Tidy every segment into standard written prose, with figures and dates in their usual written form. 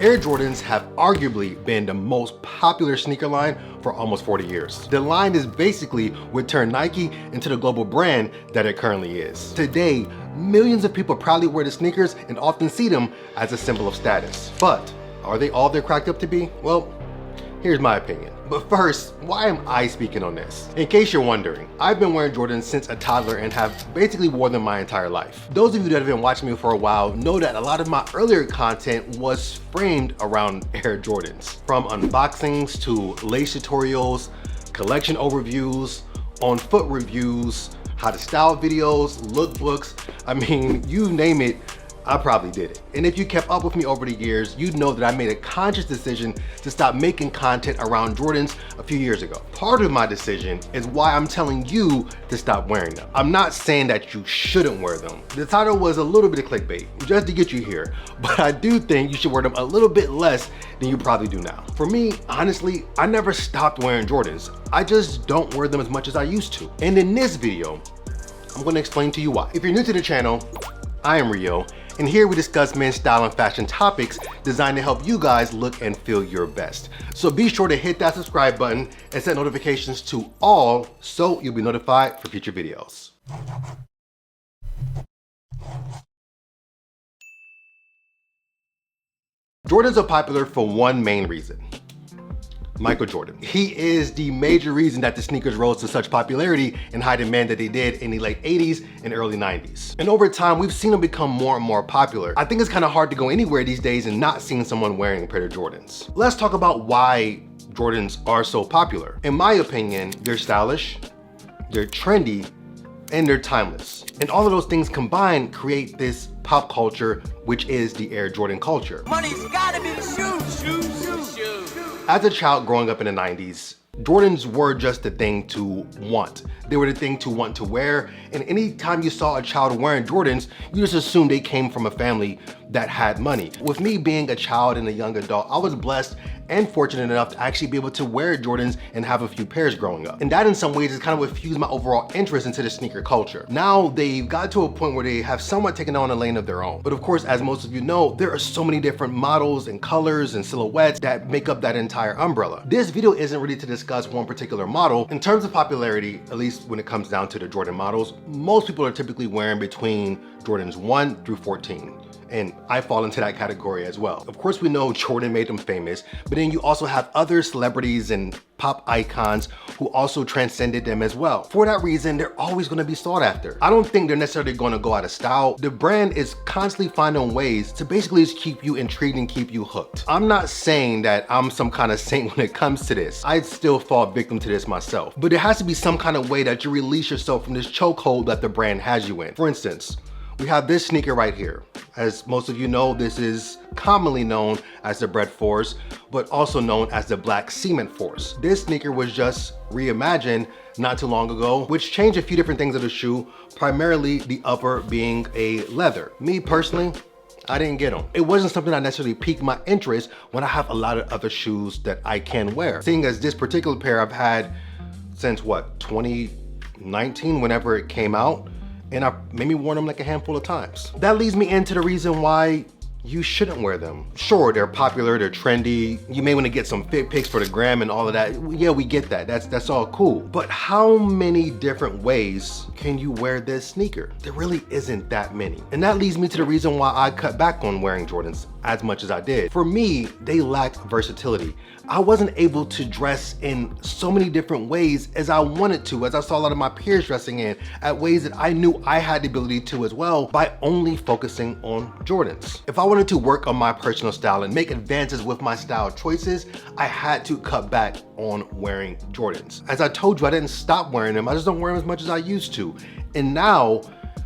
Air Jordans have arguably been the most popular sneaker line for almost 40 years. The line is basically what turned Nike into the global brand that it currently is. Today, millions of people proudly wear the sneakers and often see them as a symbol of status. But are they all they're cracked up to be? Well, here's my opinion. But first, why am I speaking on this? In case you're wondering, I've been wearing Jordans since a toddler and have basically worn them my entire life. Those of you that have been watching me for a while know that a lot of my earlier content was framed around Air Jordans. From unboxings to lace tutorials, collection overviews, on foot reviews, how to style videos, lookbooks, I mean, you name it, I probably did it. And if you kept up with me over the years, you'd know that I made a conscious decision to stop making content around Jordans a few years ago. Part of my decision is why I'm telling you to stop wearing them. I'm not saying that you shouldn't wear them. The title was a little bit of clickbait, just to get you here, but I do think you should wear them a little bit less than you probably do now. For me, honestly, I never stopped wearing Jordans. I just don't wear them as much as I used to. And in this video, I'm gonna explain to you why. If you're new to the channel, I am Rio, and here we discuss men's style and fashion topics designed to help you guys look and feel your best. So be sure to hit that subscribe button and set notifications to all so you'll be notified for future videos. Jordans are popular for one main reason. Michael Jordan. He is the major reason that the sneakers rose to such popularity and high demand that they did in the late 80s and early 90s. And over time, we've seen them become more and more popular. I think it's kind of hard to go anywhere these days and not seeing someone wearing a pair of Jordans. Let's talk about why Jordans are so popular. In my opinion, they're stylish, they're trendy, and they're timeless. And all of those things combined create this pop culture, which is the Air Jordan culture. Money's gotta be the shoes, shoes. As a child growing up in the 90s, Jordans were just the thing to want. They were the thing to want to wear, and anytime you saw a child wearing Jordans, you just assumed they came from a family that had money. With me being a child and a young adult, I was blessed and fortunate enough to actually be able to wear Jordans and have a few pairs growing up. And that in some ways is kind of what fused my overall interest into the sneaker culture. Now they've got to a point where they have somewhat taken on a lane of their own. But of course, as most of you know, there are so many different models and colors and silhouettes that make up that entire umbrella. This video isn't really to discuss one particular model. In terms of popularity, at least when it comes down to the Jordan models, most people are typically wearing between Jordans 1 through 14. And I fall into that category as well. Of course, we know Jordan made them famous, but then you also have other celebrities and pop icons who also transcended them as well. For that reason, they're always gonna be sought after. I don't think they're necessarily gonna go out of style. The brand is constantly finding ways to basically just keep you intrigued and keep you hooked. I'm not saying that I'm some kind of saint when it comes to this. I'd still fall victim to this myself. But there has to be some kind of way that you release yourself from this chokehold that the brand has you in. For instance, we have this sneaker right here. As most of you know, this is commonly known as the Bread Force, but also known as the Black Cement Force. This sneaker was just reimagined not too long ago, which changed a few different things of the shoe, primarily the upper being a leather. Me personally, I didn't get them. It wasn't something that necessarily piqued my interest when I have a lot of other shoes that I can wear. Seeing as this particular pair I've had since what, 2019, whenever it came out, and I've maybe worn them like a handful of times. That leads me into the reason why you shouldn't wear them. Sure, they're popular, they're trendy. You may want to get some fit pics for the gram and all of that. Yeah, we get that. That's all cool. But how many different ways can you wear this sneaker? There really isn't that many. And that leads me to the reason why I cut back on wearing Jordans as much as I did. For me, they lacked versatility. I wasn't able to dress in so many different ways as I wanted to, as I saw a lot of my peers dressing in, at ways that I knew I had the ability to as well by only focusing on Jordans. If I wanted to work on my personal style and make advances with my style choices, I had to cut back on wearing Jordans. As I told you, I didn't stop wearing them, I just don't wear them as much as I used to. And now,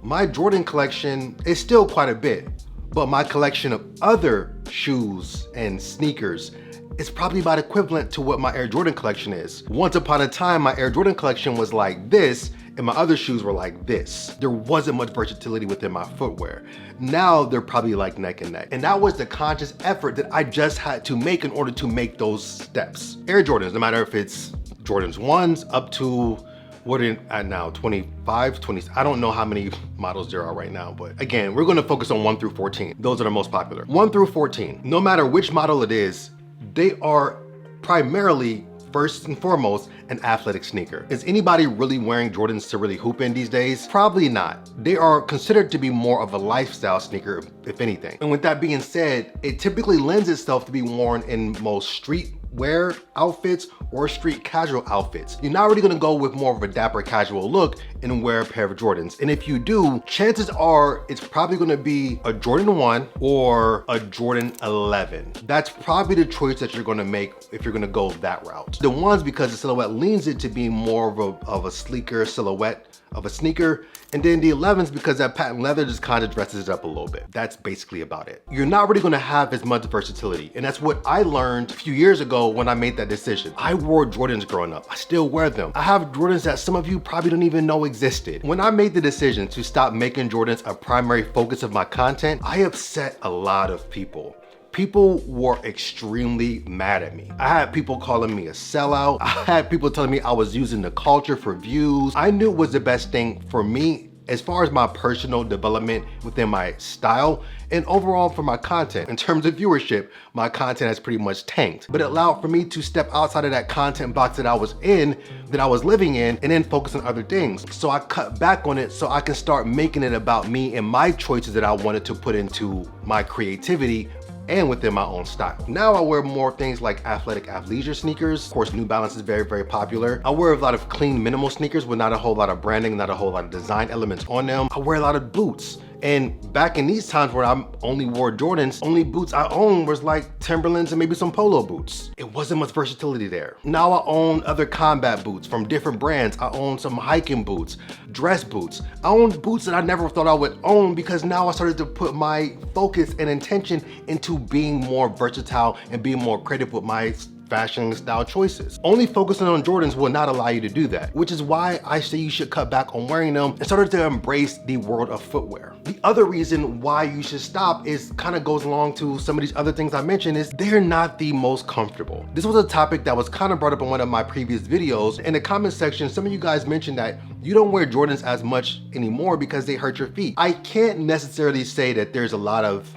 my Jordan collection is still quite a bit, but my collection of other shoes and sneakers is probably about equivalent to what my Air Jordan collection is. Once upon a time, my Air Jordan collection was like this, and my other shoes were like this. There wasn't much versatility within my footwear. Now they're probably like neck and neck. And that was the conscious effort that I just had to make in order to make those steps. Air Jordans, no matter if it's Jordans 1s up to what are at now, 25, 20, I don't know how many models there are right now, but again, we're gonna focus on 1 through 14. Those are the most popular. 1 through 14, no matter which model it is, they are primarily, first and foremost, an athletic sneaker. Is anybody really wearing Jordans to really hoop in these days? Probably not. They are considered to be more of a lifestyle sneaker, if anything. And with that being said, it typically lends itself to be worn in most street wear outfits or street casual outfits. You're not really gonna go with more of a dapper casual look and wear a pair of Jordans. And if you do, chances are it's probably gonna be a Jordan 1 or a Jordan 11. That's probably the choice that you're gonna make if you're gonna go that route. The ones, because the silhouette leans it to being more of a sleeker silhouette of a sneaker, and then the 11s because that patent leather just kind of dresses it up a little bit. That's basically about it. You're not really gonna have as much versatility, and that's what I learned a few years ago when I made that decision. I wore Jordans growing up. I still wear them. I have Jordans that some of you probably don't even know existed. When I made the decision to stop making Jordans a primary focus of my content, I upset a lot of people. People were extremely mad at me. I had people calling me a sellout. I had people telling me I was using the culture for views. I knew it was the best thing for me as far as my personal development within my style and overall for my content. In terms of viewership, my content has pretty much tanked, but it allowed for me to step outside of that content box that I was in, that I was living in, and then focus on other things. So I cut back on it so I can start making it about me and my choices that I wanted to put into my creativity and within my own style. Now I wear more things like athletic athleisure sneakers. Of course, New Balance is very, very popular. I wear a lot of clean minimal sneakers with not a whole lot of branding, not a whole lot of design elements on them. I wear a lot of boots. And back in these times where I only wore Jordans, only boots I owned was like Timberlands and maybe some polo boots. It wasn't much versatility there. Now I own other combat boots from different brands. I own some hiking boots, dress boots. I own boots that I never thought I would own because now I started to put my focus and intention into being more versatile and being more creative with my fashion style choices. Only focusing on Jordans will not allow you to do that, which is why I say you should cut back on wearing them and start to embrace the world of footwear. The other reason why you should stop is kind of goes along to some of these other things I mentioned is they're not the most comfortable. This was a topic that was kind of brought up in one of my previous videos. In the comment section, some of you guys mentioned that you don't wear Jordans as much anymore because they hurt your feet. I can't necessarily say that there's a lot of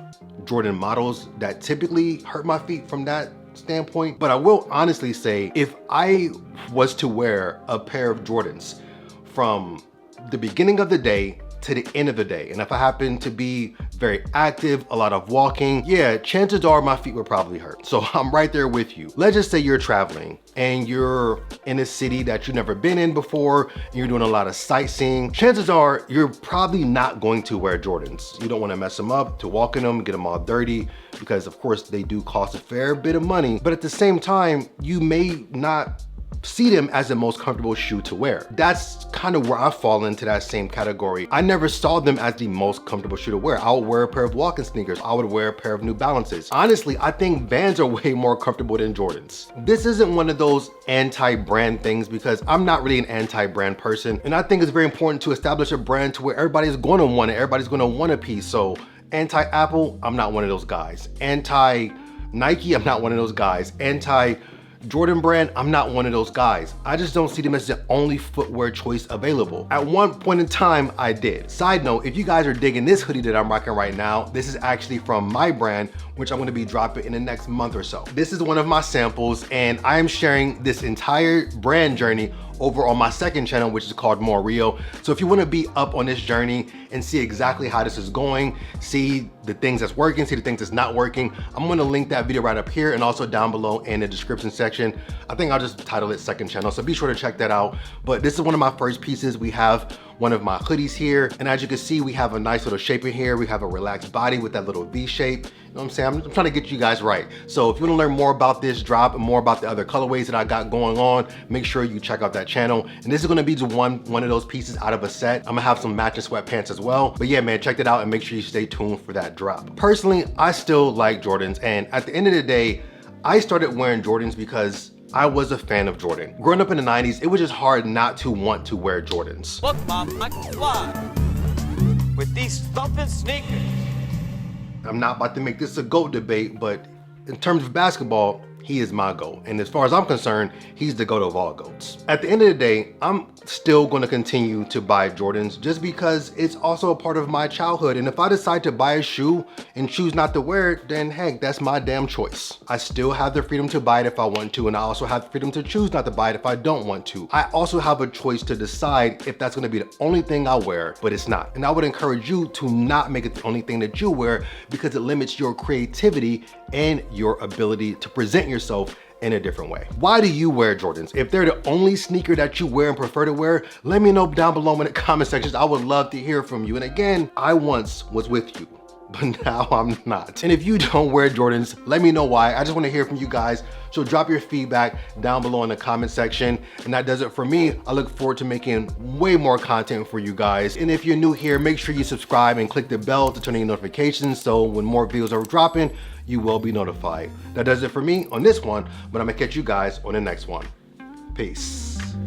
Jordan models that typically hurt my feet from that standpoint, but I will honestly say if I was to wear a pair of Jordans from the beginning of the day to the end of the day, and if I happen to be very active, a lot of walking, yeah, chances are my feet would probably hurt. So I'm right there with you. Let's just say you're traveling and you're in a city that you've never been in before, and you're doing a lot of sightseeing. Chances are you're probably not going to wear Jordans. You don't want to mess them up, to walk in them, get them all dirty, because of course they do cost a fair bit of money, but at the same time, you may not see them as the most comfortable shoe to wear. That's kind of where I fall into that same category. I never saw them as the most comfortable shoe to wear. I would wear a pair of walking sneakers. I would wear a pair of New Balances. Honestly, I think Vans are way more comfortable than Jordans. This isn't one of those anti-brand things because I'm not really an anti-brand person. And I think it's very important to establish a brand to where everybody's going to want it. Everybody's going to want a piece. So anti-Apple, I'm not one of those guys. Anti-Nike, I'm not one of those guys. Jordan brand, I'm not one of those guys. I just don't see them as the only footwear choice available. At one point in time, I did. Side note, if you guys are digging this hoodie that I'm rocking right now, this is actually from my brand, which I'm gonna be dropping in the next month or so. This is one of my samples, and I am sharing this entire brand journey over on my second channel, which is called Rio. So if you wanna be up on this journey and see exactly how this is going, see the things that's working, see the things that's not working, I'm gonna link that video right up here and also down below in the description section. I think I'll just title it second channel, so be sure to check that out. But this is one of my first pieces. We have one of my hoodies here, and as you can see, we have a nice little shape in here. We have a relaxed body with that little V shape. You know what I'm saying? I'm trying to get you guys right. So if you wanna learn more about this drop and more about the other colorways that I got going on, make sure you check out that channel. And this is gonna be just one of those pieces out of a set. I'm gonna have some matching sweatpants as well. But yeah, man, check that out and make sure you stay tuned for that drop. Personally, I still like Jordans, and at the end of the day, I started wearing Jordans because I was a fan of Jordan. Growing up in the 90s, it was just hard not to want to wear Jordans. Look, Mom, I can fly with these thumping sneakers. I'm not about to make this a GOAT debate, but in terms of basketball, he is my GOAT. And as far as I'm concerned, he's the GOAT of all GOATs. At the end of the day, I'm still going to continue to buy Jordans just because it's also a part of my childhood. And if I decide to buy a shoe and choose not to wear it, then heck, that's my damn choice. I still have the freedom to buy it if I want to, and I also have the freedom to choose not to buy it if I don't want to. I also have a choice to decide if that's going to be the only thing I wear, but it's not. And I would encourage you to not make it the only thing that you wear, because it limits your creativity and your ability to present yourself in a different way. Why do you wear Jordans? If they're the only sneaker that you wear and prefer to wear, let me know down below in the comment sections. I would love to hear from you. And again, I once was with you, but now I'm not. And if you don't wear Jordans, let me know why. I just want to hear from you guys. So drop your feedback down below in the comment section. And that does it for me. I look forward to making way more content for you guys. And if you're new here, make sure you subscribe and click the bell to turn on your notifications, so when more videos are dropping, you will be notified. That does it for me on this one, but I'm gonna catch you guys on the next one. Peace.